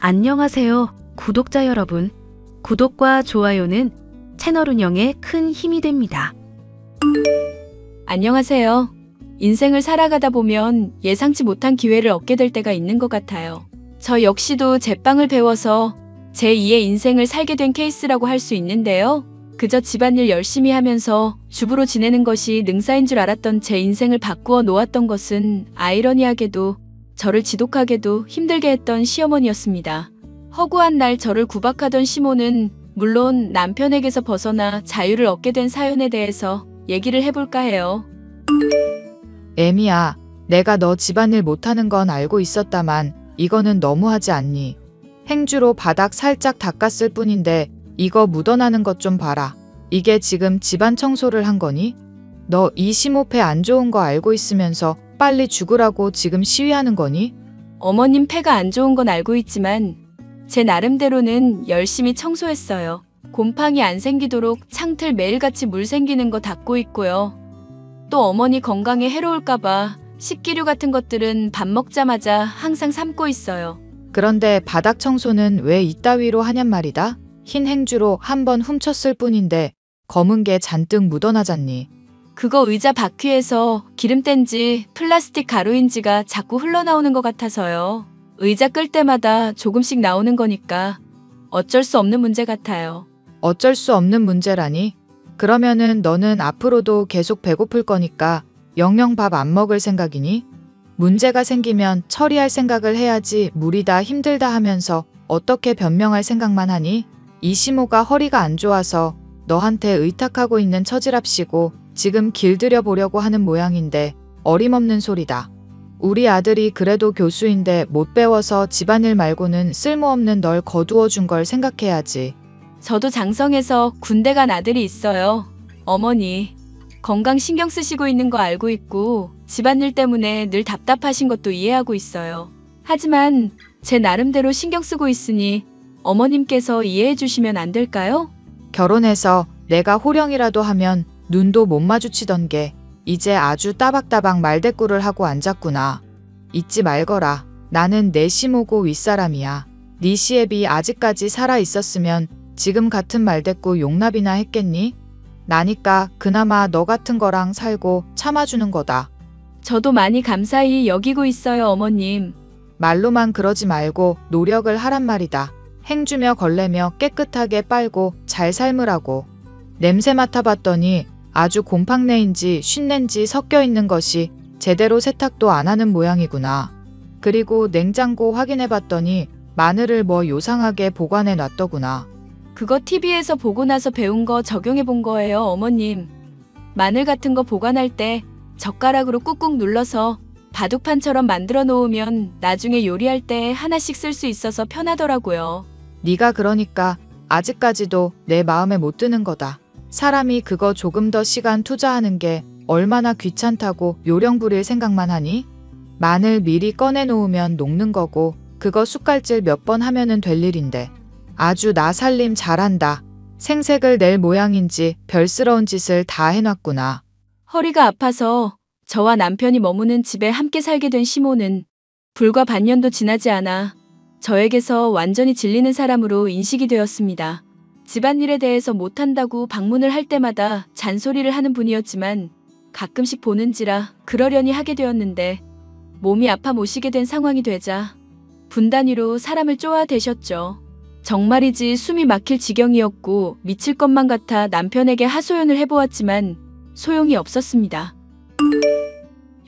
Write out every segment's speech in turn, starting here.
안녕하세요, 구독자 여러분. 구독과 좋아요는 채널 운영에 큰 힘이 됩니다. 안녕하세요. 인생을 살아가다 보면 예상치 못한 기회를 얻게 될 때가 있는 것 같아요. 저 역시도 제빵을 배워서 제2의 인생을 살게 된 케이스라고 할 수 있는데요. 그저 집안일 열심히 하면서 주부로 지내는 것이 능사인 줄 알았던 제 인생을 바꾸어 놓았던 것은 아이러니하게도 저를 지독하게도 힘들게 했던 시어머니였습니다. 허구한 날 저를 구박하던 시모는 물론 남편에게서 벗어나 자유를 얻게 된 사연에 대해서 얘기를 해볼까 해요. 애미야, 내가 너 집안일 못하는 건 알고 있었다만 이거는 너무하지 않니? 행주로 바닥 살짝 닦았을 뿐인데 이거 묻어나는 것 좀 봐라. 이게 지금 집안 청소를 한 거니? 너 이 시모패 안 좋은 거 알고 있으면서 빨리 죽으라고 지금 시위하는 거니? 어머님 폐가 안 좋은 건 알고 있지만 제 나름대로는 열심히 청소했어요. 곰팡이 안 생기도록 창틀 매일같이 물 생기는 거 닦고 있고요. 또 어머니 건강에 해로울까봐 식기류 같은 것들은 밥 먹자마자 항상 삶고 있어요. 그런데 바닥 청소는 왜 이따위로 하냔 말이다? 흰 행주로 한번 훔쳤을 뿐인데 검은 게 잔뜩 묻어나잖니. 그거 의자 바퀴에서 기름땐지 플라스틱 가루인지가 자꾸 흘러나오는 것 같아서요. 의자 끌 때마다 조금씩 나오는 거니까 어쩔 수 없는 문제 같아요. 어쩔 수 없는 문제라니? 그러면은 너는 앞으로도 계속 배고플 거니까 영영 밥 안 먹을 생각이니? 문제가 생기면 처리할 생각을 해야지 무리다 힘들다 하면서 어떻게 변명할 생각만 하니? 이 시모가 허리가 안 좋아서 너한테 의탁하고 있는 처지랍시고 지금 길들여 보려고 하는 모양인데 어림없는 소리다. 우리 아들이 그래도 교수인데 못 배워서 집안일 말고는 쓸모없는 널 거두어 준 걸 생각해야지. 저도 장성에서 군대 간 아들이 있어요. 어머니, 건강 신경 쓰시고 있는 거 알고 있고 집안일 때문에 늘 답답하신 것도 이해하고 있어요. 하지만 제 나름대로 신경 쓰고 있으니 어머님께서 이해해 주시면 안 될까요? 결혼해서 내가 호령이라도 하면 눈도 못 마주치던 게 이제 아주 따박따박 말대꾸를 하고 앉았구나. 잊지 말거라. 나는 내 시모고 윗사람이야. 네 시애비 아직까지 살아 있었으면 지금 같은 말대꾸 용납이나 했겠니? 나니까 그나마 너 같은 거랑 살고 참아주는 거다. 저도 많이 감사히 여기고 있어요, 어머님. 말로만 그러지 말고 노력을 하란 말이다. 행주며 걸레며 깨끗하게 빨고 잘 삶으라고. 냄새 맡아봤더니 아주 곰팡내인지 쉰내인지 섞여 있는 것이 제대로 세탁도 안 하는 모양이구나. 그리고 냉장고 확인해봤더니 마늘을 뭐 요상하게 보관해 놨더구나. 그거 TV에서 보고 나서 배운 거 적용해 본 거예요, 어머님. 마늘 같은 거 보관할 때 젓가락으로 꾹꾹 눌러서 바둑판처럼 만들어 놓으면 나중에 요리할 때 하나씩 쓸 수 있어서 편하더라고요. 네가 그러니까 아직까지도 내 마음에 못 드는 거다. 사람이 그거 조금 더 시간 투자하는 게 얼마나 귀찮다고 요령 부릴 생각만 하니? 마늘 미리 꺼내 놓으면 녹는 거고 그거 숟갈질 몇 번 하면은 될 일인데. 아주 나 살림 잘한다. 생색을 낼 모양인지 별스러운 짓을 다 해놨구나. 허리가 아파서 저와 남편이 머무는 집에 함께 살게 된 시모는 불과 반년도 지나지 않아 저에게서 완전히 질리는 사람으로 인식이 되었습니다. 집안일에 대해서 못한다고 방문을 할 때마다 잔소리를 하는 분이었지만 가끔씩 보는지라 그러려니 하게 되었는데 몸이 아파 모시게 된 상황이 되자 분단위로 사람을 쪼아대셨죠. 정말이지 숨이 막힐 지경이었고 미칠 것만 같아 남편에게 하소연을 해보았지만 소용이 없었습니다.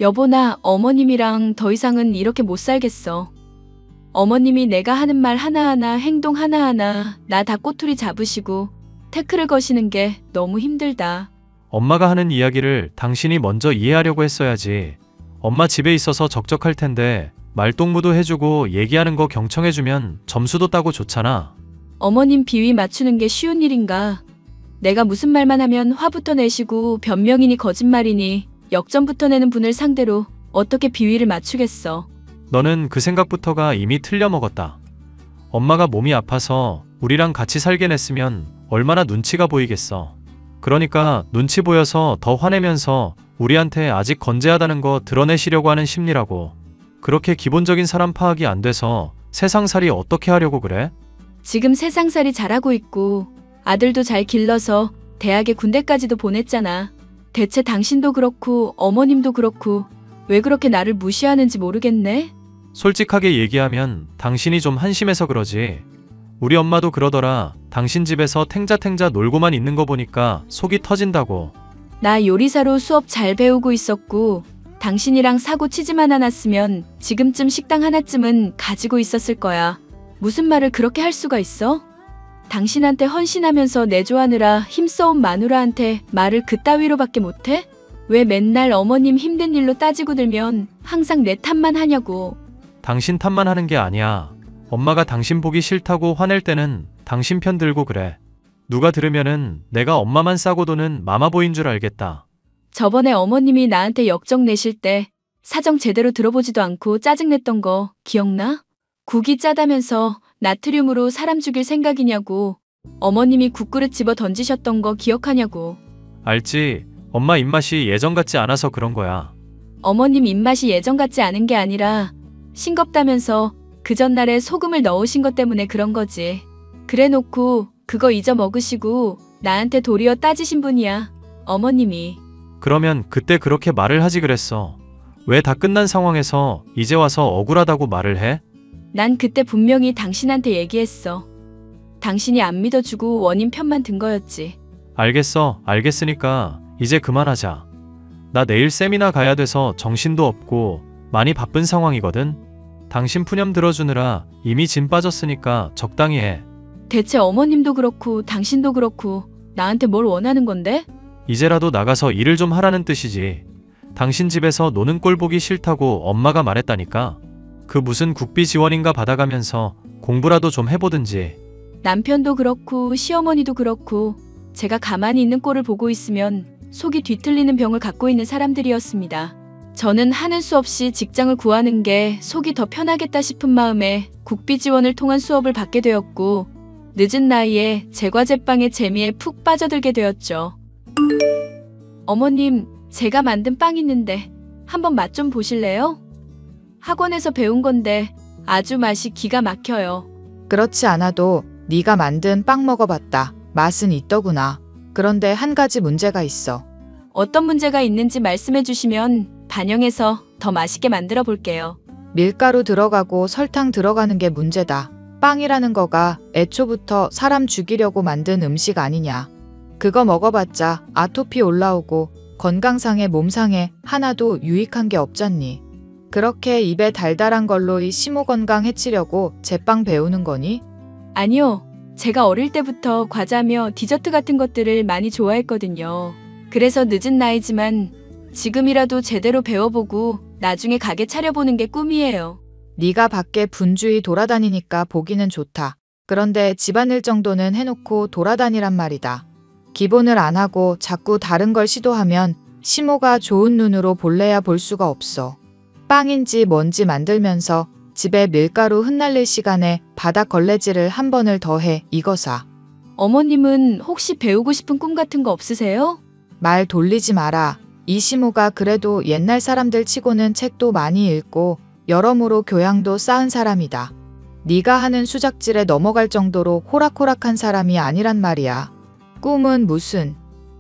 여보, 나 어머님이랑 더 이상은 이렇게 못 살겠어. 어머님이 내가 하는 말 하나하나 행동 하나하나 나 다 꼬투리 잡으시고 태클을 거시는 게 너무 힘들다. 엄마가 하는 이야기를 당신이 먼저 이해하려고 했어야지. 엄마 집에 있어서 적적할 텐데 말동무도 해주고 얘기하는 거 경청해주면 점수도 따고 좋잖아. 어머님 비위 맞추는 게 쉬운 일인가. 내가 무슨 말만 하면 화부터 내시고 변명이니 거짓말이니 역전부터 내는 분을 상대로 어떻게 비위를 맞추겠어. 너는 그 생각부터가 이미 틀려먹었다. 엄마가 몸이 아파서 우리랑 같이 살게 냈으면 얼마나 눈치가 보이겠어. 그러니까 눈치 보여서 더 화내면서 우리한테 아직 건재하다는 거 드러내시려고 하는 심리라고. 그렇게 기본적인 사람 파악이 안 돼서 세상살이 어떻게 하려고 그래? 지금 세상살이 잘하고 있고 아들도 잘 길러서 대학에 군대까지도 보냈잖아. 대체 당신도 그렇고 어머님도 그렇고 왜 그렇게 나를 무시하는지 모르겠네. 솔직하게 얘기하면 당신이 좀 한심해서 그러지. 우리 엄마도 그러더라. 당신 집에서 탱자탱자 놀고만 있는 거 보니까 속이 터진다고. 나 요리사로 수업 잘 배우고 있었고 당신이랑 사고 치지만 않았으면 지금쯤 식당 하나쯤은 가지고 있었을 거야. 무슨 말을 그렇게 할 수가 있어? 당신한테 헌신하면서 내조하느라 힘써온 마누라한테 말을 그따위로밖에 못해? 왜 맨날 어머님 힘든 일로 따지고 들면 항상 내 탓만 하냐고. 당신 탓만 하는 게 아니야. 엄마가 당신 보기 싫다고 화낼 때는 당신 편 들고 그래. 누가 들으면은 내가 엄마만 싸고 도는 마마보인 줄 알겠다. 저번에 어머님이 나한테 역정 내실 때 사정 제대로 들어보지도 않고 짜증냈던 거 기억나? 국이 짜다면서 나트륨으로 사람 죽일 생각이냐고. 어머님이 국그릇 집어 던지셨던 거 기억하냐고. 알지. 엄마 입맛이 예전 같지 않아서 그런 거야. 어머님 입맛이 예전 같지 않은 게 아니라 싱겁다면서 그 전날에 소금을 넣으신 것 때문에 그런 거지. 그래 놓고 그거 잊어먹으시고 나한테 도리어 따지신 분이야. 어머님이. 그러면 그때 그렇게 말을 하지 그랬어. 왜 다 끝난 상황에서 이제 와서 억울하다고 말을 해? 난 그때 분명히 당신한테 얘기했어. 당신이 안 믿어주고 원인 편만 든 거였지. 알겠어. 알겠으니까 이제 그만하자. 나 내일 세미나 가야 돼서 정신도 없고 많이 바쁜 상황이거든. 당신 푸념 들어주느라 이미 진 빠졌으니까 적당히 해. 대체 어머님도 그렇고 당신도 그렇고 나한테 뭘 원하는 건데? 이제라도 나가서 일을 좀 하라는 뜻이지. 당신 집에서 노는 꼴 보기 싫다고 엄마가 말했다니까. 그 무슨 국비 지원인가 받아가면서 공부라도 좀 해보든지. 남편도 그렇고 시어머니도 그렇고 제가 가만히 있는 꼴을 보고 있으면 속이 뒤틀리는 병을 갖고 있는 사람들이었습니다. 저는 하는 수 없이 직장을 구하는 게 속이 더 편하겠다 싶은 마음에 국비 지원을 통한 수업을 받게 되었고 늦은 나이에 제과제빵의 재미에 푹 빠져들게 되었죠. 어머님, 제가 만든 빵 있는데 한번 맛 좀 보실래요? 학원에서 배운 건데 아주 맛이 기가 막혀요. 그렇지 않아도 네가 만든 빵 먹어봤다. 맛은 있더구나. 그런데 한 가지 문제가 있어. 어떤 문제가 있는지 말씀해 주시면 반영해서 더 맛있게 만들어 볼게요. 밀가루 들어가고 설탕 들어가는 게 문제다. 빵이라는 거가 애초부터 사람 죽이려고 만든 음식 아니냐. 그거 먹어봤자 아토피 올라오고 건강상에 몸상에 하나도 유익한 게 없잖니. 그렇게 입에 달달한 걸로 이 심호 건강 해치려고 제빵 배우는 거니? 아니요. 제가 어릴 때부터 과자며 디저트 같은 것들을 많이 좋아했거든요. 그래서 늦은 나이지만 지금이라도 제대로 배워보고 나중에 가게 차려보는 게 꿈이에요. 네가 밖에 분주히 돌아다니니까 보기는 좋다. 그런데 집안일 정도는 해놓고 돌아다니란 말이다. 기본을 안 하고 자꾸 다른 걸 시도하면 심호가 좋은 눈으로 볼래야 볼 수가 없어. 빵인지 뭔지 만들면서 집에 밀가루 흩날릴 시간에 바닥 걸레질을 한 번을 더 해. 이거사. 어머님은 혹시 배우고 싶은 꿈 같은 거 없으세요? 말 돌리지 마라. 이 심호가 그래도 옛날 사람들 치고는 책도 많이 읽고 여러모로 교양도 쌓은 사람이다. 네가 하는 수작질에 넘어갈 정도로 호락호락한 사람이 아니란 말이야. 꿈은 무슨?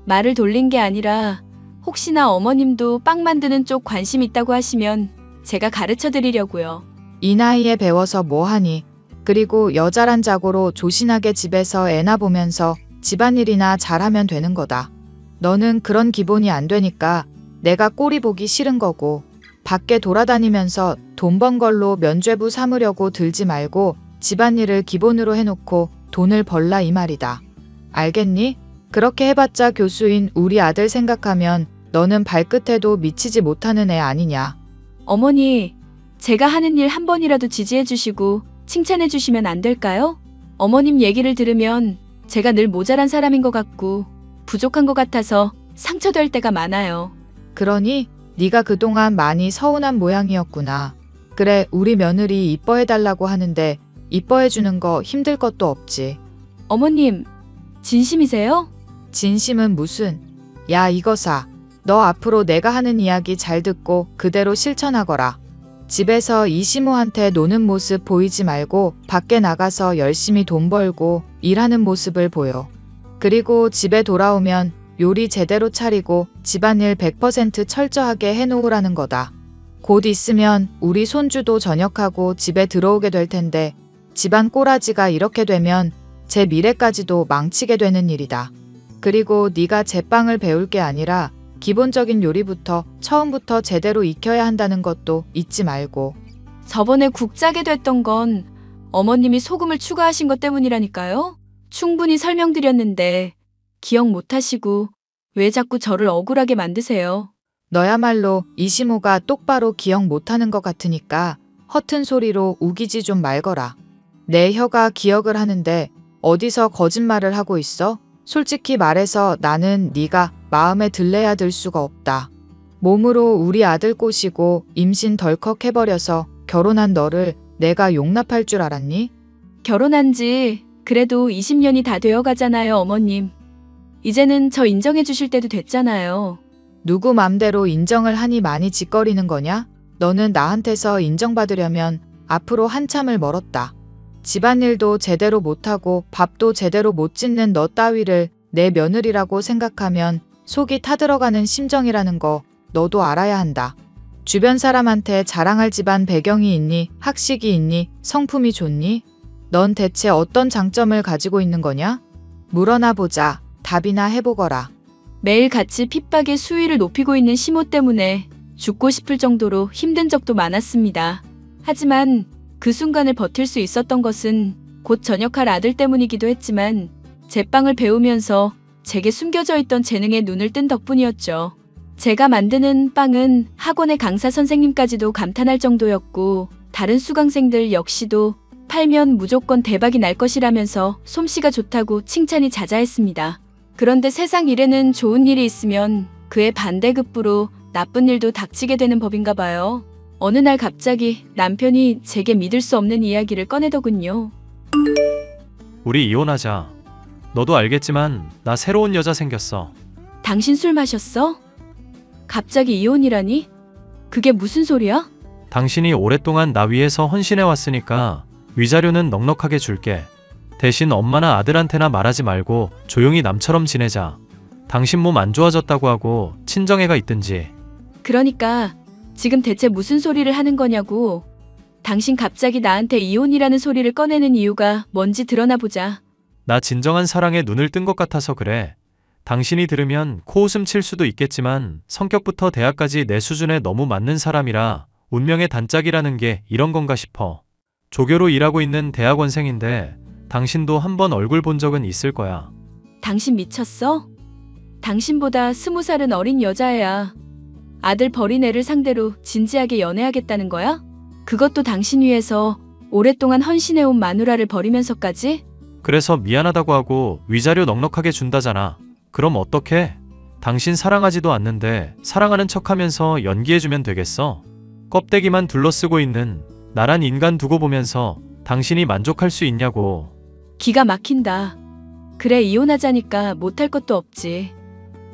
말을 돌린 게 아니라 혹시나 어머님도 빵 만드는 쪽 관심 있다고 하시면 제가 가르쳐 드리려고요. 이 나이에 배워서 뭐하니? 그리고 여자란 자고로 조신하게 집에서 애나 보면서 집안일이나 잘하면 되는 거다. 너는 그런 기본이 안 되니까 내가 꼴이 보기 싫은 거고 밖에 돌아다니면서 돈 번 걸로 면죄부 삼으려고 들지 말고 집안일을 기본으로 해놓고 돈을 벌라 이 말이다. 알겠니? 그렇게 해봤자 교수인 우리 아들 생각하면 너는 발끝에도 미치지 못하는 애 아니냐. 어머니, 제가 하는 일 한 번이라도 지지해 주시고 칭찬해 주시면 안 될까요? 어머님 얘기를 들으면 제가 늘 모자란 사람인 것 같고 부족한 것 같아서 상처될 때가 많아요. 그러니 네가 그동안 많이 서운한 모양이었구나. 그래, 우리 며느리 이뻐해달라고 하는데 이뻐해주는 거 힘들 것도 없지. 어머님, 진심이세요? 진심은 무슨? 야 이거사. 너 앞으로 내가 하는 이야기 잘 듣고 그대로 실천하거라. 집에서 이시모한테 노는 모습 보이지 말고 밖에 나가서 열심히 돈 벌고 일하는 모습을 보여. 그리고 집에 돌아오면 요리 제대로 차리고 집안일 100% 철저하게 해놓으라는 거다. 곧 있으면 우리 손주도 전역하고 집에 들어오게 될 텐데 집안 꼬라지가 이렇게 되면 제 미래까지도 망치게 되는 일이다. 그리고 네가 제빵을 배울 게 아니라 기본적인 요리부터 처음부터 제대로 익혀야 한다는 것도 잊지 말고. 저번에 국 짜게 됐던 건 어머님이 소금을 추가하신 것 때문이라니까요. 충분히 설명드렸는데 기억 못하시고 왜 자꾸 저를 억울하게 만드세요. 너야말로 이시모가 똑바로 기억 못하는 것 같으니까 허튼 소리로 우기지 좀 말거라. 내 혀가 기억을 하는데 어디서 거짓말을 하고 있어? 솔직히 말해서 나는 네가 마음에 들래야 들 수가 없다. 몸으로 우리 아들 꼬시고 임신 덜컥 해버려서 결혼한 너를 내가 용납할 줄 알았니? 결혼한 지 그래도 20년이 다 되어 가잖아요, 어머님. 이제는 저 인정해 주실 때도 됐잖아요. 누구 맘대로 인정을 하니 많이 짓거리는 거냐? 너는 나한테서 인정받으려면 앞으로 한참을 멀었다. 집안일도 제대로 못하고 밥도 제대로 못 짓는 너 따위를 내 며느리라고 생각하면 속이 타들어가는 심정이라는 거 너도 알아야 한다. 주변 사람한테 자랑할 집안 배경이 있니? 학식이 있니? 성품이 좋니? 넌 대체 어떤 장점을 가지고 있는 거냐? 물어나 보자. 답이나 해보거라. 매일 같이 핍박의 수위를 높이고 있는 시모 때문에 죽고 싶을 정도로 힘든 적도 많았습니다. 하지만 그 순간을 버틸 수 있었던 것은 곧 전역할 아들 때문이기도 했지만 제빵을 배우면서 제게 숨겨져 있던 재능에 눈을 뜬 덕분이었죠. 제가 만드는 빵은 학원의 강사 선생님까지도 감탄할 정도였고 다른 수강생들 역시도 팔면 무조건 대박이 날 것이라면서 솜씨가 좋다고 칭찬이 자자했습니다. 그런데 세상 일에는 좋은 일이 있으면 그의 반대급부로 나쁜 일도 닥치게 되는 법인가 봐요. 어느 날 갑자기 남편이 제게 믿을 수 없는 이야기를 꺼내더군요. 우리 이혼하자. 너도 알겠지만 나 새로운 여자 생겼어. 당신 술 마셨어? 갑자기 이혼이라니? 그게 무슨 소리야? 당신이 오랫동안 나 위해서 헌신해 왔으니까 위자료는 넉넉하게 줄게. 대신 엄마나 아들한테나 말하지 말고 조용히 남처럼 지내자. 당신 몸 안 좋아졌다고 하고 친정애가 있든지. 그러니까 지금 대체 무슨 소리를 하는 거냐고. 당신 갑자기 나한테 이혼이라는 소리를 꺼내는 이유가 뭔지 드러나 보자. 나 진정한 사랑에 눈을 뜬 것 같아서 그래. 당신이 들으면 코웃음 칠 수도 있겠지만 성격부터 대학까지 내 수준에 너무 맞는 사람이라 운명의 단짝이라는 게 이런 건가 싶어. 조교로 일하고 있는 대학원생인데 당신도 한번 얼굴 본 적은 있을 거야. 당신 미쳤어? 당신보다 20살은 어린 여자애야. 아들 버린 애를 상대로 진지하게 연애하겠다는 거야? 그것도 당신 위해서 오랫동안 헌신해온 마누라를 버리면서까지? 그래서 미안하다고 하고 위자료 넉넉하게 준다잖아. 그럼 어떡해? 당신 사랑하지도 않는데 사랑하는 척하면서 연기해주면 되겠어? 껍데기만 둘러쓰고 있는 나란 인간 두고 보면서 당신이 만족할 수 있냐고. 기가 막힌다. 그래, 이혼하자니까 못할 것도 없지.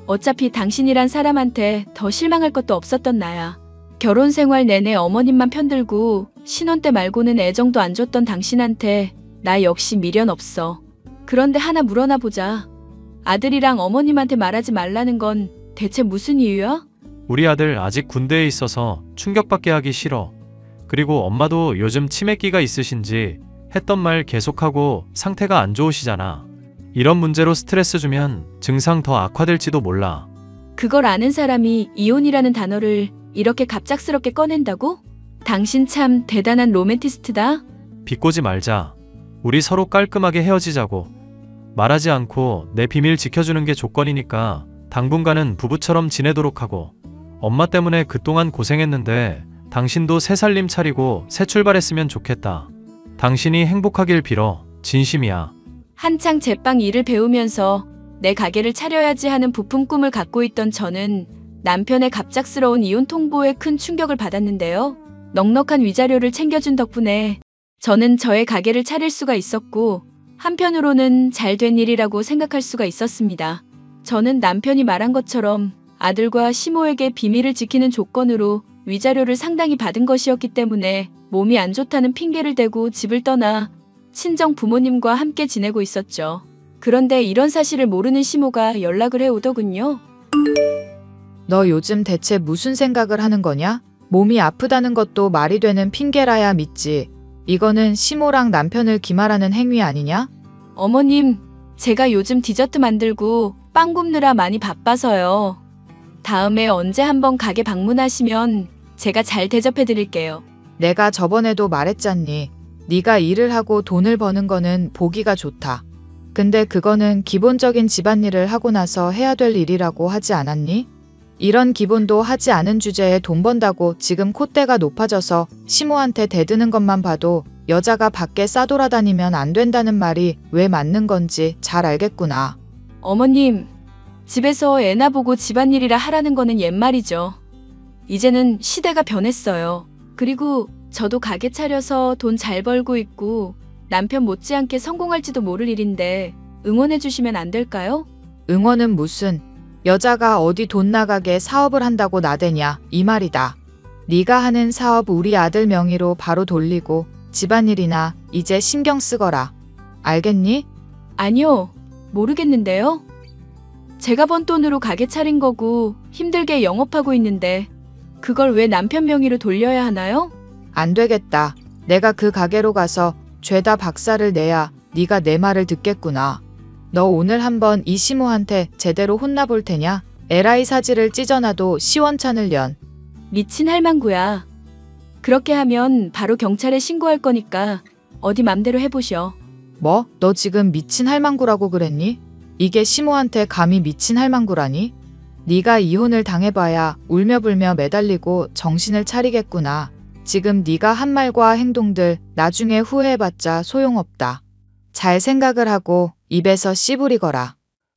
어차피 당신이란 사람한테 더 실망할 것도 없었던 나야. 결혼 생활 내내 어머님만 편들고 신혼 때 말고는 애정도 안 줬던 당신한테 나 역시 미련 없어. 그런데 하나 물어나 보자. 아들이랑 어머님한테 말하지 말라는 건 대체 무슨 이유야? 우리 아들 아직 군대에 있어서 충격받게 하기 싫어. 그리고 엄마도 요즘 치매기가 있으신지 했던 말 계속하고 상태가 안 좋으시잖아. 이런 문제로 스트레스 주면 증상 더 악화될지도 몰라. 그걸 아는 사람이 이혼이라는 단어를 이렇게 갑작스럽게 꺼낸다고? 당신 참 대단한 로맨티스트다. 비꼬지 말자. 우리 서로 깔끔하게 헤어지자고. 말하지 않고 내 비밀 지켜주는 게 조건이니까 당분간은 부부처럼 지내도록 하고. 엄마 때문에 그동안 고생했는데 당신도 새 살림 차리고 새 출발했으면 좋겠다. 당신이 행복하길 빌어. 진심이야. 한창 제빵 일을 배우면서 내 가게를 차려야지 하는 부푼 꿈을 갖고 있던 저는 남편의 갑작스러운 이혼 통보에 큰 충격을 받았는데요. 넉넉한 위자료를 챙겨준 덕분에 저는 저의 가게를 차릴 수가 있었고 한편으로는 잘 된 일이라고 생각할 수가 있었습니다. 저는 남편이 말한 것처럼 아들과 시모에게 비밀을 지키는 조건으로 위자료를 상당히 받은 것이었기 때문에 몸이 안 좋다는 핑계를 대고 집을 떠나 친정 부모님과 함께 지내고 있었죠. 그런데 이런 사실을 모르는 시모가 연락을 해오더군요. 너 요즘 대체 무슨 생각을 하는 거냐? 몸이 아프다는 것도 말이 되는 핑계라야 믿지. 이거는 시모랑 남편을 기말하는 행위 아니냐? 어머님, 제가 요즘 디저트 만들고 빵 굽느라 많이 바빠서요. 다음에 언제 한번 가게 방문하시면 제가 잘 대접해 드릴게요. 내가 저번에도 말했잖니. 네가 일을 하고 돈을 버는 거는 보기가 좋다. 근데 그거는 기본적인 집안일을 하고 나서 해야 될 일이라고 하지 않았니? 이런 기본도 하지 않은 주제에 돈 번다고 지금 콧대가 높아져서 시모한테 대드는 것만 봐도 여자가 밖에 싸돌아다니면 안 된다는 말이 왜 맞는 건지 잘 알겠구나. 어머님, 집에서 애나 보고 집안일이라 하라는 거는 옛말이죠. 이제는 시대가 변했어요. 그리고 저도 가게 차려서 돈 잘 벌고 있고 남편 못지않게 성공할지도 모를 일인데 응원해 주시면 안 될까요? 응원은 무슨, 여자가 어디 돈 나가게 사업을 한다고 나대냐 이 말이다. 네가 하는 사업 우리 아들 명의로 바로 돌리고 집안일이나 이제 신경 쓰거라. 알겠니? 아니요, 모르겠는데요. 제가 번 돈으로 가게 차린 거고 힘들게 영업하고 있는데 그걸 왜 남편 명의로 돌려야 하나요? 안 되겠다. 내가 그 가게로 가서 죄다 박살을 내야 네가 내 말을 듣겠구나. 너 오늘 한번 이 시모한테 제대로 혼나볼 테냐? 에라이 사지를 찢어놔도 시원찮을 년. 미친 할망구야. 그렇게 하면 바로 경찰에 신고할 거니까 어디 맘대로 해보셔. 뭐? 너 지금 미친 할망구라고 그랬니? 이게 시모한테 감히 미친 할망구라니? 네가 이혼을 당해봐야 울며불며 매달리고 정신을 차리겠구나. 지금 네가 한 말과 행동들 나중에 후회해봤자 소용없다. 잘 생각을 하고 입에서 씨부리거라.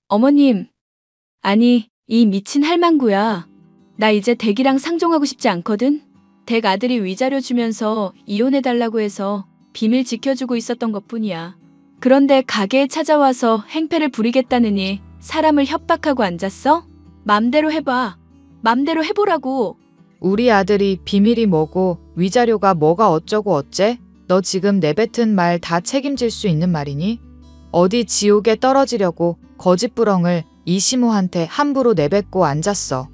어머님, 아니 이 미친 할망구야. 나 이제 댁이랑 상종하고 싶지 않거든. 댁 아들이 위자료 주면서 이혼해달라고 해서 비밀 지켜주고 있었던 것뿐이야. 그런데 가게에 찾아와서 행패를 부리겠다느니 사람을 협박하고 앉았어? 맘대로 해봐. 맘대로 해보라고. 우리 아들이 비밀이 뭐고 위자료가 뭐가 어쩌고 어째? 너 지금 내뱉은 말 다 책임질 수 있는 말이니? 어디 지옥에 떨어지려고 거짓부렁을 이 시모한테 함부로 내뱉고 앉았어.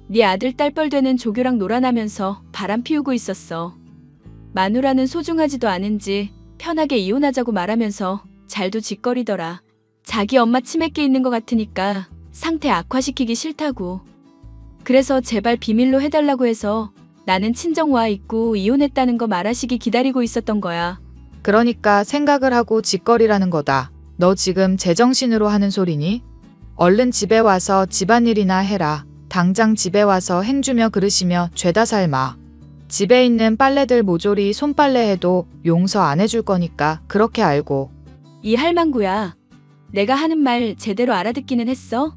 네 아들 딸뻘 되는 조교랑 놀아나면서 바람 피우고 있었어. 마누라는 소중하지도 않은지 편하게 이혼하자고 말하면서 잘도 짓거리더라. 자기 엄마 치맥기 있는 것 같으니까 상태 악화시키기 싫다고. 그래서 제발 비밀로 해달라고 해서 나는 친정 와 있고 이혼했다는 거 말하시기 기다리고 있었던 거야. 그러니까 생각을 하고 짓거리라는 거다. 너 지금 제정신으로 하는 소리니? 얼른 집에 와서 집안일이나 해라. 당장 집에 와서 행주며 그릇이며 죄다 삶아. 집에 있는 빨래들 모조리 손빨래 해도 용서 안 해줄 거니까 그렇게 알고. 이 할망구야. 내가 하는 말 제대로 알아듣기는 했어?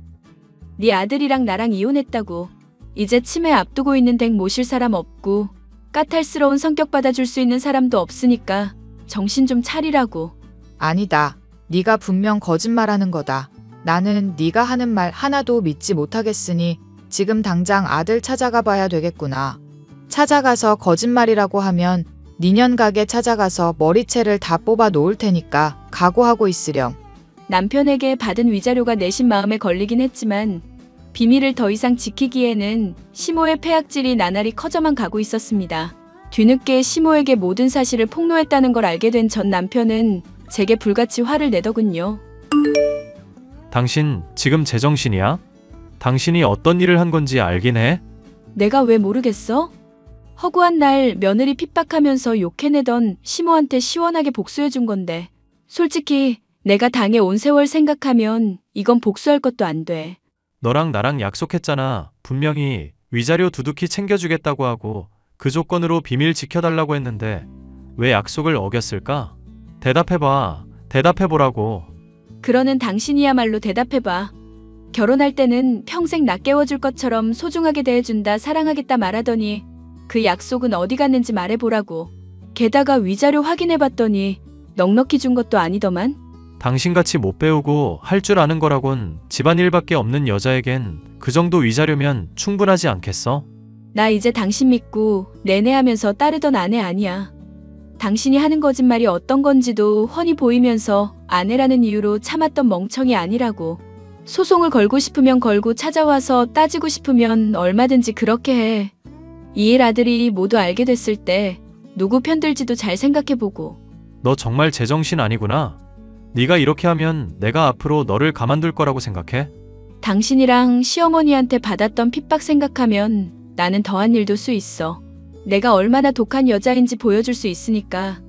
네 아들이랑 나랑 이혼했다고. 이제 치매 앞두고 있는 댁 모실 사람 없고 까탈스러운 성격 받아줄 수 있는 사람도 없으니까 정신 좀 차리라고. 아니다. 네가 분명 거짓말하는 거다. 나는 네가 하는 말 하나도 믿지 못하겠으니 지금 당장 아들 찾아가 봐야 되겠구나. 찾아가서 거짓말이라고 하면 니년 가게 찾아가서 머리채를 다 뽑아 놓을 테니까 각오하고 있으렴. 남편에게 받은 위자료가 내심 마음에 걸리긴 했지만 비밀을 더 이상 지키기에는 시모의 폐악질이 나날이 커져만 가고 있었습니다. 뒤늦게 시모에게 모든 사실을 폭로했다는 걸 알게 된 전 남편은 제게 불같이 화를 내더군요. 당신 지금 제정신이야? 당신이 어떤 일을 한 건지 알긴 해? 내가 왜 모르겠어? 허구한 날 며느리 핍박하면서 욕해내던 시모한테 시원하게 복수해준 건데 솔직히 내가 당해온 세월 생각하면 이건 복수할 것도 안 돼. 너랑 나랑 약속했잖아. 분명히 위자료 두둑히 챙겨주겠다고 하고 그 조건으로 비밀 지켜달라고 했는데 왜 약속을 어겼을까? 대답해봐. 대답해보라고. 그러는 당신이야말로 대답해봐. 결혼할 때는 평생 나 깨워줄 것처럼 소중하게 대해준다 사랑하겠다 말하더니 그 약속은 어디 갔는지 말해보라고. 게다가 위자료 확인해봤더니 넉넉히 준 것도 아니더만. 당신같이 못 배우고 할 줄 아는 거라곤 집안일밖에 없는 여자에겐 그 정도 위자료면 충분하지 않겠어? 나 이제 당신 믿고 내내하면서 따르던 아내 아니야. 당신이 하는 거짓말이 어떤 건지도 훤히 보이면서 아내라는 이유로 참았던 멍청이 아니라고. 소송을 걸고 싶으면 걸고 찾아와서 따지고 싶으면 얼마든지 그렇게 해. 이 일 아들이 모두 알게 됐을 때 누구 편들지도 잘 생각해보고. 너 정말 제정신 아니구나. 네가 이렇게 하면 내가 앞으로 너를 가만둘 거라고 생각해? 당신이랑 시어머니한테 받았던 핍박 생각하면 나는 더한 일도 수 있어. 내가 얼마나 독한 여자인지 보여줄 수 있으니까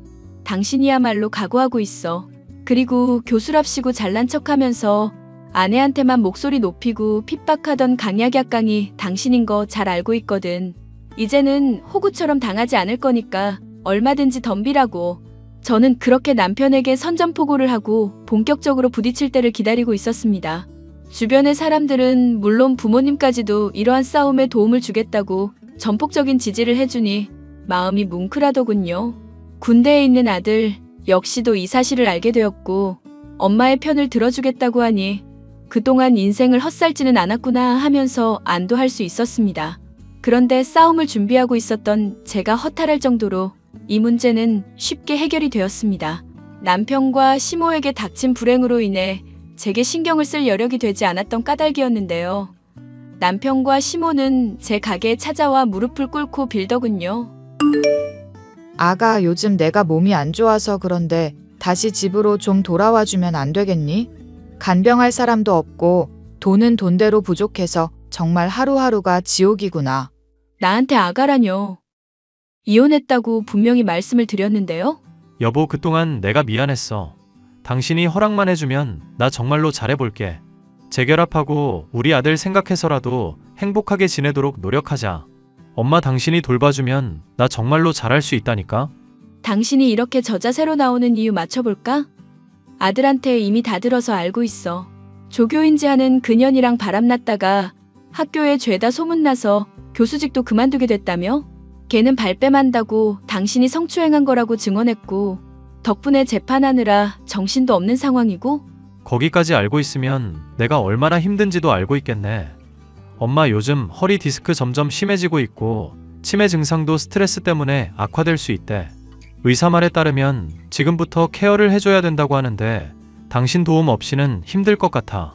당신이야말로 각오하고 있어. 그리고 교수랍시고 잘난 척하면서 아내한테만 목소리 높이고 핍박하던 강약약강이 당신인 거 잘 알고 있거든. 이제는 호구처럼 당하지 않을 거니까 얼마든지 덤비라고. 저는 그렇게 남편에게 선전포고를 하고 본격적으로 부딪힐 때를 기다리고 있었습니다. 주변의 사람들은 물론 부모님까지도 이러한 싸움에 도움을 주겠다고 전폭적인 지지를 해주니 마음이 뭉클하더군요. 군대에 있는 아들 역시도 이 사실을 알게 되었고 엄마의 편을 들어주겠다고 하니 그동안 인생을 헛살지는 않았구나 하면서 안도할 수 있었습니다. 그런데 싸움을 준비하고 있었던 제가 허탈할 정도로 이 문제는 쉽게 해결이 되었습니다. 남편과 시모에게 닥친 불행으로 인해 제게 신경을 쓸 여력이 되지 않았던 까닭이었는데요. 남편과 시모는 제 가게에 찾아와 무릎을 꿇고 빌더군요. 아가, 요즘 내가 몸이 안 좋아서 그런데 다시 집으로 좀 돌아와 주면 안 되겠니? 간병할 사람도 없고 돈은 돈대로 부족해서 정말 하루하루가 지옥이구나. 나한테 아가라뇨. 이혼했다고 분명히 말씀을 드렸는데요. 여보, 그동안 내가 미안했어. 당신이 허락만 해주면 나 정말로 잘해볼게. 재결합하고 우리 아들 생각해서라도 행복하게 지내도록 노력하자. 엄마 당신이 돌봐주면 나 정말로 잘할 수 있다니까. 당신이 이렇게 저자세로 나오는 이유 맞춰볼까? 아들한테 이미 다 들어서 알고 있어. 조교인지 하는 그년이랑 바람났다가 학교에 죄다 소문나서 교수직도 그만두게 됐다며? 걔는 발뺌한다고 당신이 성추행한 거라고 증언했고 덕분에 재판하느라 정신도 없는 상황이고. 거기까지 알고 있으면 내가 얼마나 힘든지도 알고 있겠네. 엄마 요즘 허리 디스크 점점 심해지고 있고 치매 증상도 스트레스 때문에 악화될 수 있대. 의사 말에 따르면 지금부터 케어를 해줘야 된다고 하는데 당신 도움 없이는 힘들 것 같아.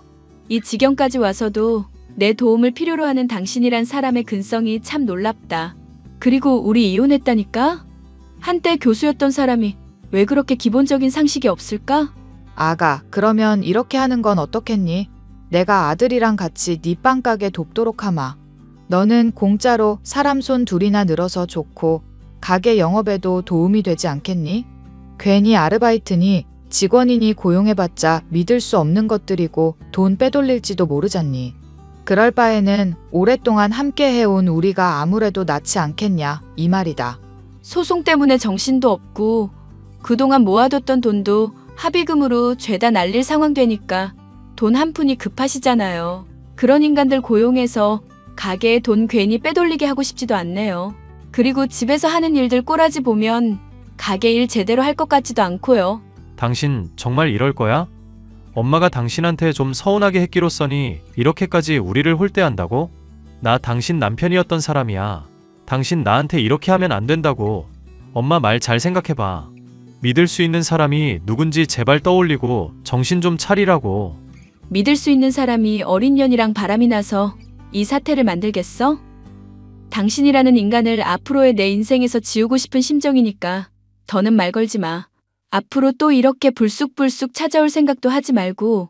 이 지경까지 와서도 내 도움을 필요로 하는 당신이란 사람의 근성이 참 놀랍다. 그리고 우리 이혼했다니까? 한때 교수였던 사람이 왜 그렇게 기본적인 상식이 없을까? 아가, 그러면 이렇게 하는 건 어떻겠니? 내가 아들이랑 같이 네 빵가게 돕도록 하마. 너는 공짜로 사람 손 둘이나 늘어서 좋고 가게 영업에도 도움이 되지 않겠니? 괜히 아르바이트니 직원이니 고용해봤자 믿을 수 없는 것들이고 돈 빼돌릴지도 모르잖니. 그럴 바에는 오랫동안 함께 해온 우리가 아무래도 낫지 않겠냐, 이 말이다. 소송 때문에 정신도 없고 그동안 모아뒀던 돈도 합의금으로 죄다 날릴 상황 되니까 돈 한 푼이 급하시잖아요. 그런 인간들 고용해서 가게에 돈 괜히 빼돌리게 하고 싶지도 않네요. 그리고 집에서 하는 일들 꼬라지 보면 가게 일 제대로 할 것 같지도 않고요. 당신 정말 이럴 거야? 엄마가 당신한테 좀 서운하게 했기로써니 이렇게까지 우리를 홀대한다고? 나 당신 남편이었던 사람이야. 당신 나한테 이렇게 하면 안 된다고. 엄마 말 잘 생각해봐. 믿을 수 있는 사람이 누군지 제발 떠올리고 정신 좀 차리라고. 믿을 수 있는 사람이 어린 년이랑 바람이 나서 이 사태를 만들겠어? 당신이라는 인간을 앞으로의 내 인생에서 지우고 싶은 심정이니까 더는 말 걸지 마. 앞으로 또 이렇게 불쑥불쑥 찾아올 생각도 하지 말고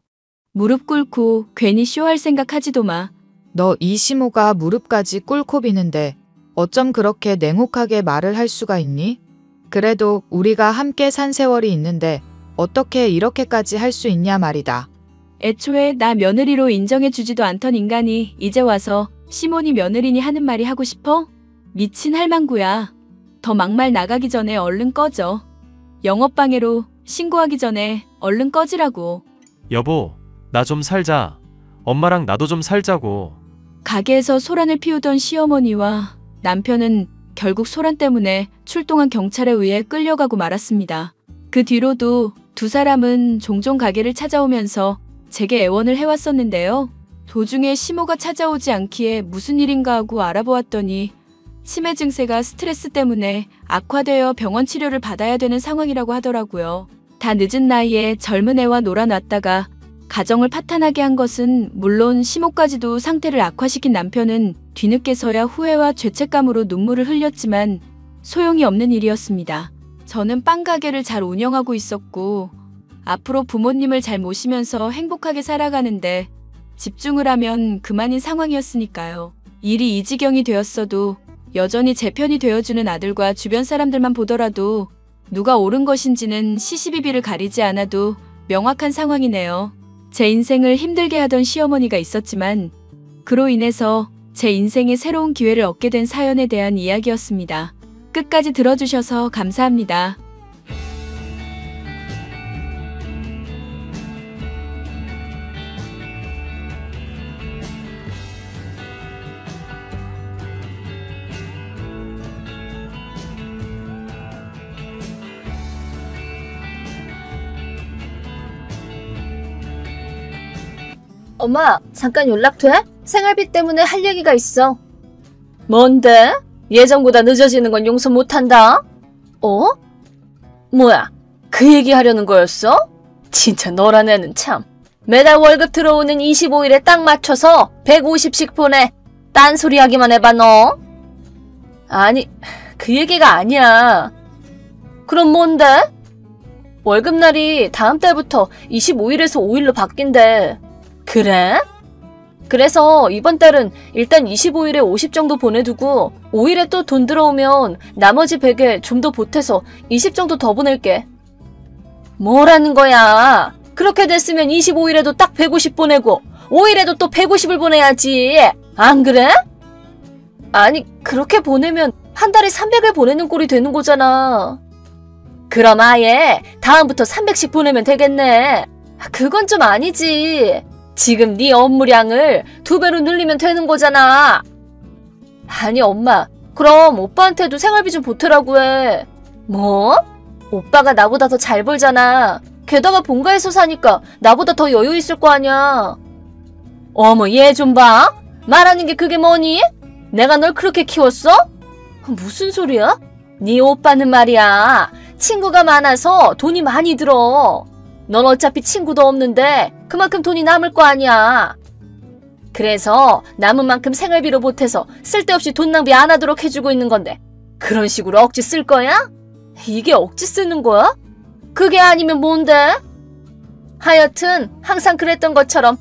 무릎 꿇고 괜히 쇼할 생각 하지도 마. 너 이 시모가 무릎까지 꿇고 비는데 어쩜 그렇게 냉혹하게 말을 할 수가 있니? 그래도 우리가 함께 산 세월이 있는데 어떻게 이렇게까지 할 수 있냐 말이다. 애초에 나 며느리로 인정해주지도 않던 인간이 이제 와서 시몬이 며느리니 하는 말이 하고 싶어? 미친 할망구야. 더 막말 나가기 전에 얼른 꺼져. 영업방해로 신고하기 전에 얼른 꺼지라고. 여보, 나 좀 살자. 엄마랑 나도 좀 살자고. 가게에서 소란을 피우던 시어머니와 남편은 결국 소란 때문에 출동한 경찰에 의해 끌려가고 말았습니다. 그 뒤로도 두 사람은 종종 가게를 찾아오면서 제게 애원을 해왔었는데요. 도중에 시모가 찾아오지 않기에 무슨 일인가 하고 알아보았더니 치매 증세가 스트레스 때문에 악화되어 병원 치료를 받아야 되는 상황이라고 하더라고요. 다 늦은 나이에 젊은 애와 놀아놨다가 가정을 파탄하게 한 것은 물론 시모까지도 상태를 악화시킨 남편은 뒤늦게서야 후회와 죄책감으로 눈물을 흘렸지만 소용이 없는 일이었습니다. 저는 빵 가게를 잘 운영하고 있었고 앞으로 부모님을 잘 모시면서 행복하게 살아가는데 집중을 하면 그만인 상황이었으니까요. 일이 이 지경이 되었어도 여전히 제 편이 되어주는 아들과 주변 사람들만 보더라도 누가 옳은 것인지는 시시비비를 가리지 않아도 명확한 상황이네요. 제 인생을 힘들게 하던 시어머니가 있었지만 그로 인해서 제 인생에 새로운 기회를 얻게 된 사연에 대한 이야기였습니다. 끝까지 들어주셔서 감사합니다. 엄마, 잠깐 연락 돼? 생활비 때문에 할 얘기가 있어. 뭔데? 예정보다 늦어지는 건 용서 못한다? 어? 뭐야, 그 얘기 하려는 거였어? 진짜 너란 애는 참. 매달 월급 들어오는 25일에 딱 맞춰서 150씩 보내. 딴소리 하기만 해봐, 너. 아니, 그 얘기가 아니야. 그럼 뭔데? 월급날이 다음 달부터 25일에서 5일로 바뀐대. 그래? 그래서 이번 달은 일단 25일에 50 정도 보내두고 5일에 또 돈 들어오면 나머지 100에 좀 더 보태서 20 정도 더 보낼게. 뭐라는 거야? 그렇게 됐으면 25일에도 딱 150 보내고 5일에도 또 150을 보내야지. 안 그래? 아니, 그렇게 보내면 한 달에 300을 보내는 꼴이 되는 거잖아. 그럼 아예 다음부터 300씩 보내면 되겠네. 그건 좀 아니지. 지금 네 업무량을 2배로 늘리면 되는 거잖아. 아니 엄마, 그럼 오빠한테도 생활비 좀 보태라고 해. 뭐? 오빠가 나보다 더 잘 벌잖아. 게다가 본가에서 사니까 나보다 더 여유 있을 거 아니야. 어머, 얘 좀 봐. 말하는 게 그게 뭐니? 내가 널 그렇게 키웠어? 무슨 소리야? 네 오빠는 말이야, 친구가 많아서 돈이 많이 들어. 넌 어차피 친구도 없는데 그만큼 돈이 남을 거 아니야. 그래서 남은 만큼 생활비로 보태서 쓸데없이 돈 낭비 안 하도록 해주고 있는 건데 그런 식으로 억지 쓸 거야? 이게 억지 쓰는 거야? 그게 아니면 뭔데? 하여튼 항상 그랬던 것처럼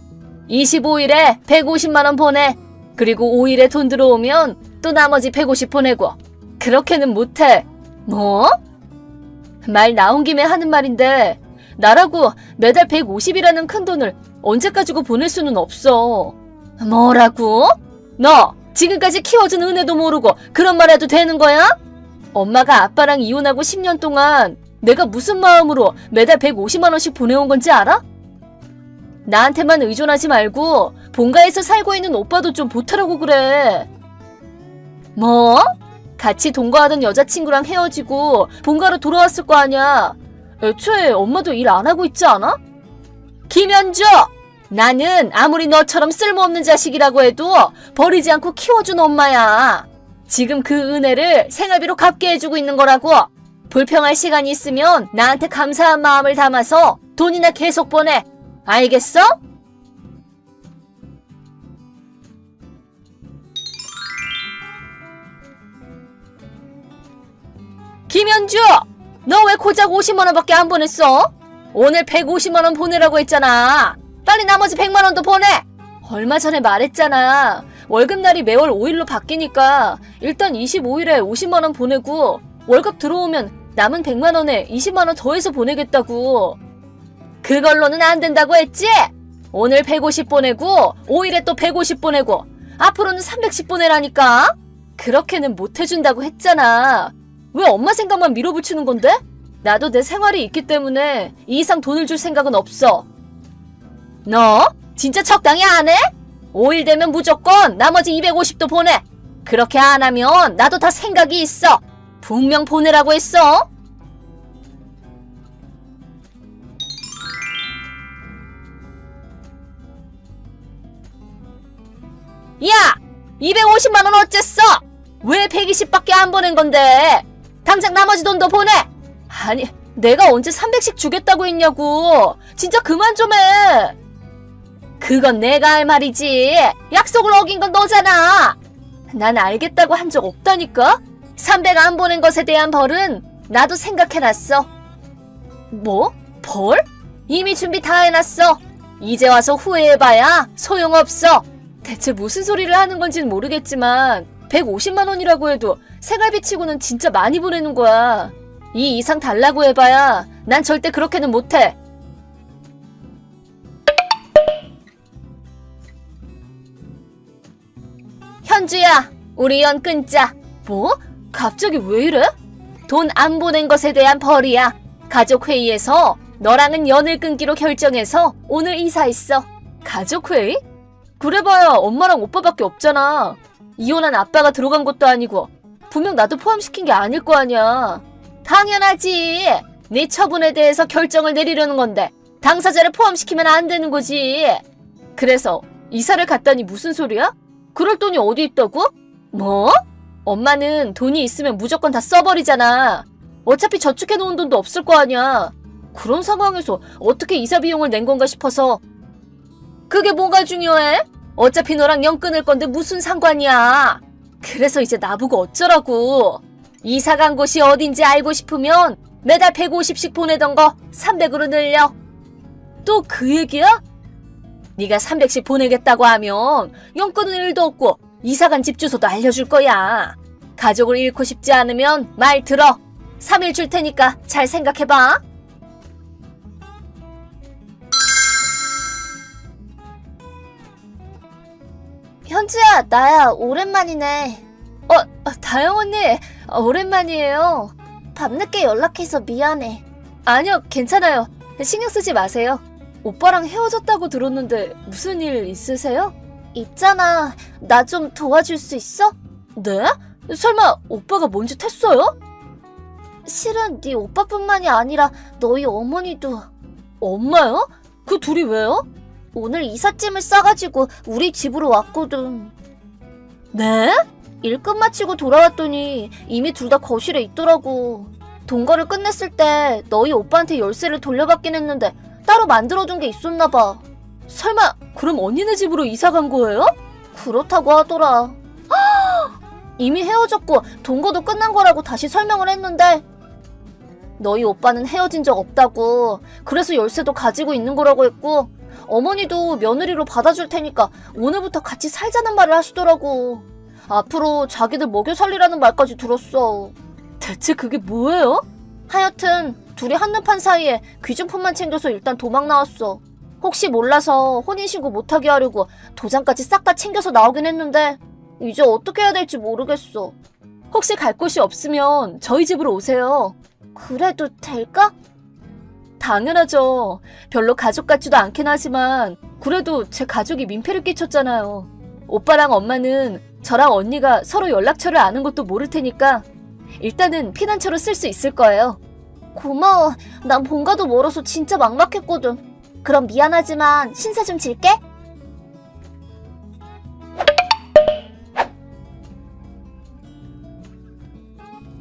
25일에 150만 원 보내. 그리고 5일에 돈 들어오면 또 나머지 150 보내고. 그렇게는 못해. 뭐? 말 나온 김에 하는 말인데 나라고 매달 150이라는 큰 돈을 언제 가지고 보낼 수는 없어. 뭐라고? 너 지금까지 키워준 은혜도 모르고 그런 말 해도 되는 거야? 엄마가 아빠랑 이혼하고 10년 동안 내가 무슨 마음으로 매달 150만 원씩 보내온 건지 알아? 나한테만 의존하지 말고 본가에서 살고 있는 오빠도 좀 보태라고 그래. 뭐? 같이 동거하던 여자친구랑 헤어지고 본가로 돌아왔을 거 아니야. 애초에 엄마도 일 안 하고 있지 않아? 김현주! 나는 아무리 너처럼 쓸모없는 자식이라고 해도 버리지 않고 키워준 엄마야. 지금 그 은혜를 생활비로 갚게 해주고 있는 거라고. 불평할 시간이 있으면 나한테 감사한 마음을 담아서 돈이나 계속 보내. 알겠어? 김현주! 너 왜 고작 50만 원밖에 안 보냈어? 오늘 150만 원 보내라고 했잖아. 빨리 나머지 100만 원도 보내! 얼마 전에 말했잖아. 월급날이 매월 5일로 바뀌니까 일단 25일에 50만 원 보내고 월급 들어오면 남은 100만 원에 20만 원 더해서 보내겠다고. 그걸로는 안 된다고 했지? 오늘 150 보내고 5일에 또 150 보내고 앞으로는 300씩 보내라니까? 그렇게는 못 해준다고 했잖아. 왜 엄마 생각만 밀어붙이는 건데? 나도 내 생활이 있기 때문에 이 이상 돈을 줄 생각은 없어. 너 진짜 적당히 안 해? 5일 되면 무조건 나머지 250도 보내. 그렇게 안 하면 나도 다 생각이 있어. 분명 보내라고 했어. 야! 250만 원 어쨌어? 왜 120밖에 안 보낸 건데? 당장 나머지 돈도 보내! 아니, 내가 언제 300씩 주겠다고 했냐고! 진짜 그만 좀 해! 그건 내가 할 말이지. 약속을 어긴 건 너잖아. 난 알겠다고 한 적 없다니까? 300 안 보낸 것에 대한 벌은 나도 생각해놨어. 뭐? 벌? 이미 준비 다 해놨어. 이제 와서 후회해봐야 소용없어. 대체 무슨 소리를 하는 건지는 모르겠지만 150만 원이라고 해도 생활비 치고는 진짜 많이 보내는 거야. 이 이상 달라고 해봐야 난 절대 그렇게는 못해. 현주야, 우리 연 끊자. 뭐? 갑자기 왜 이래? 돈 안 보낸 것에 대한 벌이야. 가족회의에서 너랑은 연을 끊기로 결정해서 오늘 이사했어. 가족회의? 그래봐야 엄마랑 오빠밖에 없잖아. 이혼한 아빠가 들어간 것도 아니고 분명 나도 포함시킨 게 아닐 거 아니야. 당연하지. 네 처분에 대해서 결정을 내리려는 건데 당사자를 포함시키면 안 되는 거지. 그래서 이사를 갔다니 무슨 소리야? 그럴 돈이 어디 있다고? 뭐? 엄마는 돈이 있으면 무조건 다 써버리잖아. 어차피 저축해놓은 돈도 없을 거 아니야. 그런 상황에서 어떻게 이사 비용을 낸 건가 싶어서. 그게 뭐가 중요해? 어차피 너랑 연 끊을 건데 무슨 상관이야. 그래서 이제 나보고 어쩌라고. 이사 간 곳이 어딘지 알고 싶으면 매달 150씩 보내던 거 300으로 늘려. 또 그 얘기야? 네가 300씩 보내겠다고 하면 연 끊을 일도 없고 이사 간 집 주소도 알려줄 거야. 가족을 잃고 싶지 않으면 말 들어. 3일 줄 테니까 잘 생각해봐. 현주야, 나야. 오랜만이네. 다영 언니. 오랜만이에요. 밤늦게 연락해서 미안해. 아니요, 괜찮아요. 신경 쓰지 마세요. 오빠랑 헤어졌다고 들었는데 무슨 일 있으세요? 있잖아. 나 좀 도와줄 수 있어? 네? 설마 오빠가 뭔 짓 했어요? 실은 네 오빠뿐만이 아니라 너희 어머니도. 엄마요? 그 둘이 왜요? 오늘 이삿짐을 싸가지고 우리 집으로 왔거든. 네? 일 끝마치고 돌아왔더니 이미 둘 다 거실에 있더라고. 동거를 끝냈을 때 너희 오빠한테 열쇠를 돌려받긴 했는데 따로 만들어둔 게 있었나봐. 설마 그럼 언니네 집으로 이사 간 거예요? 그렇다고 하더라. 이미 헤어졌고 동거도 끝난 거라고 다시 설명을 했는데 너희 오빠는 헤어진 적 없다고. 그래서 열쇠도 가지고 있는 거라고 했고 어머니도 며느리로 받아줄 테니까 오늘부터 같이 살자는 말을 하시더라고. 앞으로 자기들 먹여 살리라는 말까지 들었어. 대체 그게 뭐예요? 하여튼 둘이 한눈판 사이에 귀중품만 챙겨서 일단 도망 나왔어. 혹시 몰라서 혼인신고 못하게 하려고 도장까지 싹 다 챙겨서 나오긴 했는데 이제 어떻게 해야 될지 모르겠어. 혹시 갈 곳이 없으면 저희 집으로 오세요. 그래도 될까? 당연하죠. 별로 가족 같지도 않긴 하지만 그래도 제 가족이 민폐를 끼쳤잖아요. 오빠랑 엄마는 저랑 언니가 서로 연락처를 아는 것도 모를 테니까 일단은 피난처로 쓸 수 있을 거예요. 고마워. 난 본가도 멀어서 진짜 막막했거든. 그럼 미안하지만 신세 좀 질게.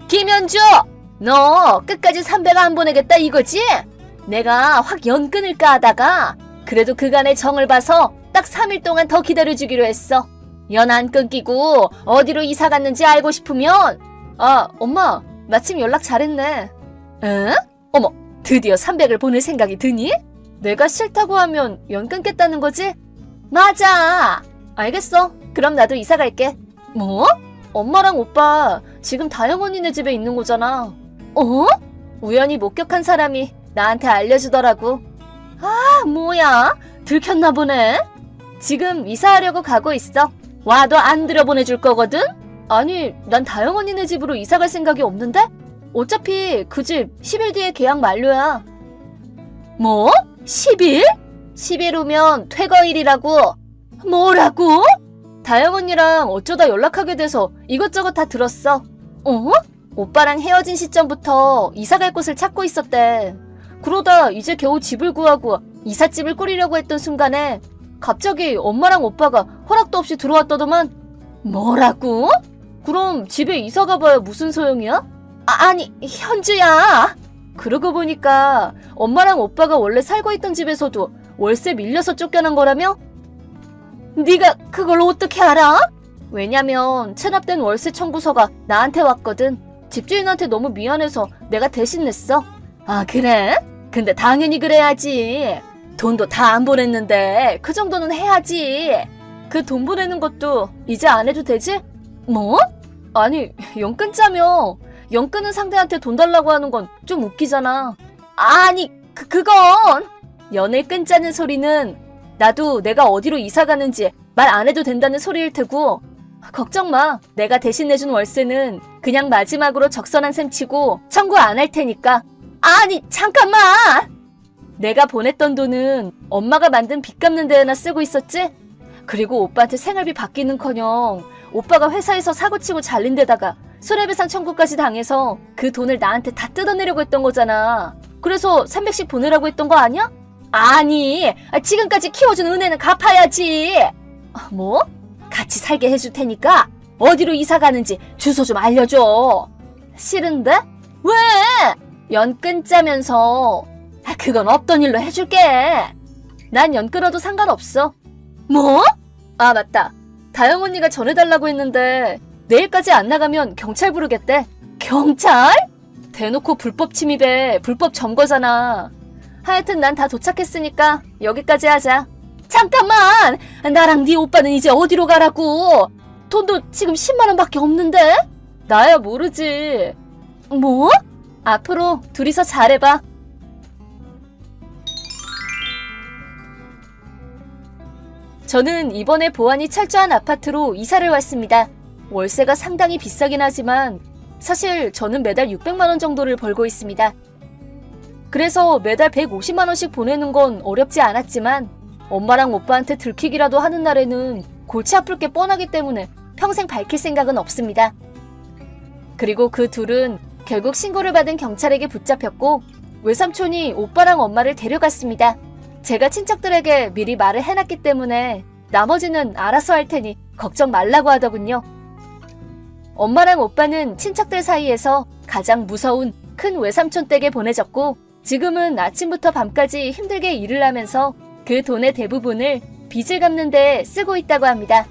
김현주! 너 끝까지 300 안 보내겠다 이거지? 내가 확 연 끊을까 하다가 그래도 그간의 정을 봐서 딱 3일 동안 더 기다려주기로 했어. 연 안 끊기고 어디로 이사 갔는지 알고 싶으면. 아, 엄마 마침 연락 잘했네. 응? 어머, 드디어 300을 보낼 생각이 드니? 내가 싫다고 하면 연 끊겠다는 거지? 맞아. 알겠어. 그럼 나도 이사 갈게. 뭐? 엄마랑 오빠 지금 다영 언니네 집에 있는 거잖아. 어? 우연히 목격한 사람이 나한테 알려주더라고. 아, 뭐야? 들켰나 보네. 지금 이사하려고 가고 있어. 와도 안 들여보내줄 거거든? 아니, 난 다영 언니네 집으로 이사 갈 생각이 없는데? 어차피 그 집 10일 뒤에 계약 만료야. 뭐? 10일? 10일 후면 퇴거일이라고. 뭐라고? 다영 언니랑 어쩌다 연락하게 돼서 이것저것 다 들었어. 어? 오빠랑 헤어진 시점부터 이사 갈 곳을 찾고 있었대. 그러다 이제 겨우 집을 구하고 이삿짐을 꾸리려고 했던 순간에 갑자기 엄마랑 오빠가 허락도 없이 들어왔다더만. 뭐라고? 그럼 집에 이사 가봐야 무슨 소용이야? 아니, 현주야. 그러고 보니까 엄마랑 오빠가 원래 살고 있던 집에서도 월세 밀려서 쫓겨난 거라며? 네가 그걸 어떻게 알아? 왜냐면 체납된 월세 청구서가 나한테 왔거든. 집주인한테 너무 미안해서 내가 대신 냈어. 아, 그래? 근데 당연히 그래야지. 돈도 다 안 보냈는데 그 정도는 해야지. 그 돈 보내는 것도 이제 안 해도 되지? 뭐? 아니, 연근 짜며. 연근은 상대한테 돈 달라고 하는 건 좀 웃기잖아. 아니, 그건 연을 끈짜는 소리는 나도 내가 어디로 이사 가는지 말 안 해도 된다는 소리일 테고, 걱정 마. 내가 대신 내준 월세는 그냥 마지막으로 적선한 셈 치고 청구 안 할 테니까. 아니, 잠깐만! 내가 보냈던 돈은 엄마가 만든 빚 갚는 데에나 쓰고 있었지? 그리고 오빠한테 생활비 받기는커녕 오빠가 회사에서 사고치고 잘린 데다가 손해배상 청구까지 당해서 그 돈을 나한테 다 뜯어내려고 했던 거잖아. 그래서 300씩 보내라고 했던 거 아니야? 아니, 지금까지 키워준 은혜는 갚아야지. 뭐? 같이 살게 해줄 테니까 어디로 이사 가는지 주소 좀 알려줘. 싫은데? 왜? 연근 짜면서. 그건 없던 일로 해줄게. 난 연 끊어도 상관없어. 뭐? 아, 맞다. 다영 언니가 전해달라고 했는데 내일까지 안 나가면 경찰 부르겠대. 경찰? 대놓고 불법 침입에 불법 점거잖아. 하여튼 난 다 도착했으니까 여기까지 하자. 잠깐만! 나랑 네 오빠는 이제 어디로 가라고? 돈도 지금 10만 원밖에 없는데? 나야 모르지. 뭐? 앞으로 둘이서 잘해봐. 저는 이번에 보안이 철저한 아파트로 이사를 왔습니다. 월세가 상당히 비싸긴 하지만 사실 저는 매달 600만 원 정도를 벌고 있습니다. 그래서 매달 150만 원씩 보내는 건 어렵지 않았지만 엄마랑 오빠한테 들키기라도 하는 날에는 골치 아플 게 뻔하기 때문에 평생 밝힐 생각은 없습니다. 그리고 그 둘은 결국 신고를 받은 경찰에게 붙잡혔고 외삼촌이 오빠랑 엄마를 데려갔습니다. 제가 친척들에게 미리 말을 해놨기 때문에 나머지는 알아서 할 테니 걱정 말라고 하더군요. 엄마랑 오빠는 친척들 사이에서 가장 무서운 큰 외삼촌 댁에 보내졌고 지금은 아침부터 밤까지 힘들게 일을 하면서 그 돈의 대부분을 빚을 갚는 데 쓰고 있다고 합니다.